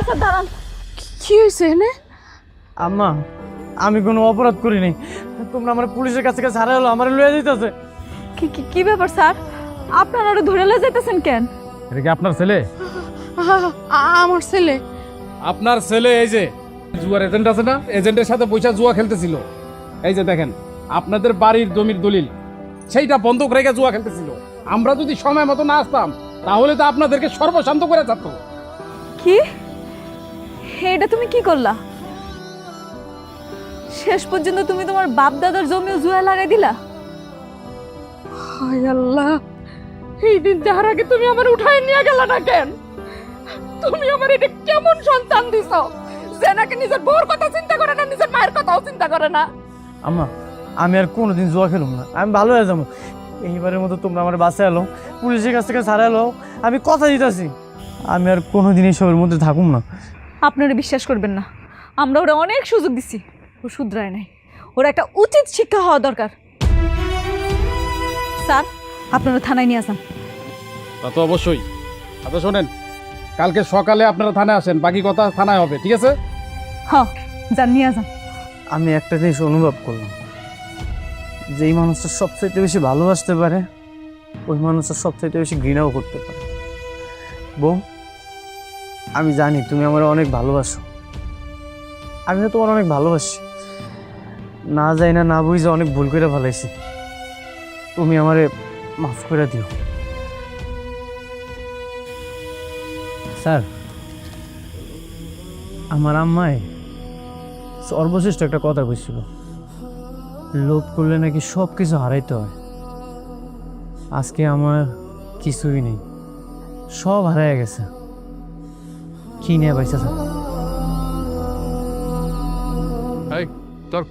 Sir দাঁড়ান। কি হয়েছে এনে? আম্মা, আমি কোনো অপরাধ করি নাই। তোমরা আমার পুলিশের কাছে হারাই হলো, আমার লয়ে যাইতেছে। কি ব্যাপার স্যার? আপনারা ওরা ধরে লয়ে যাইতেছেন কেন? এটা কি আপনার ছেলে? আমার ছেলে। আপনার ছেলে এই যে জুয়ার এজেন্ট আছে না, এজেন্টের সাথে পয়সা জুয়া খেলতেছিল। এই যে দেখেন আপনাদের বাড়ির জমির দলিল, সেইটা বন্ধক রেখে জুয়া খেলতেছিল। আমরা যদি সময় মতো না আসতাম তাহলে তো আপনাদেরকে সর্বশান্ত করে থাকতো। কি? এটা তুমি কি করলা? শেষ পর্যন্ত তুমি তোমার বাপ দাদার জমিও জুয়া লাগাই দিলা? হায় আল্লাহ, এই দিন যাওয়ার আগে তুমি আমার উঠায় নিয়ে গেলা না কেন? তুমি আমার এটা কেমন সন্তান দিছো যে নাকি নিজের বউর কথা চিন্তা করে না, নিজের মায়ের কথাও চিন্তা করে না? আম্মা, আমি আর কোনোদিন জুয়া খেলুম না, আমি ভালো হয়ে যাবো। এইবারের মতো তোমরা আমার বাসায় এলো, পুলিশের কাছ থেকে ছাড়া এলো, আমি কথা দিতেছি আমি আর কোনোদিন এইসবের মধ্যে থাকুম না। আপনারা বিশ্বাস করবেন না, আমরা ওরা অনেক সুযোগ দিছি, ও শুধরায় নাই। ওরা একটা উচিত শিক্ষা হওয়া দরকার। স্যার, আপনারা থানায় নিয়ে আসেন। তা তো অবশ্যই। আচ্ছা শোনেন, কালকে সকালে আপনারা থানায় আসেন, বাকি কথা থানায় হবে, ঠিক আছে? হ্যাঁ, যান নিয়ে আসেন। আমি একটা জিনিস অনুভব করলাম, যেই মানুষটা সবচাইতে বেশি ভালোবাসতে পারে ওই মানুষটা সবচাইতে বেশি ঘৃণাও করতে পারে। বউ, আমি জানি তুমি আমার অনেক ভালোবাসো, আমিও তোমার অনেক ভালোবাসি। না যাই না না বুঝে অনেক ভুল করে ফেলাইছি, তুমি আমারে মাফ করে দিও। স্যার, আমার আম্মায় সর্বশ্রেষ্ঠ একটা কথা বলছিল, লোভ করলে নাকি সব কিছু হারাইতে হয়। আজকে আমার কিছুই নেই, সব হারাই গেছে। কি নিয়ে পাইছে স্যার? এই তোর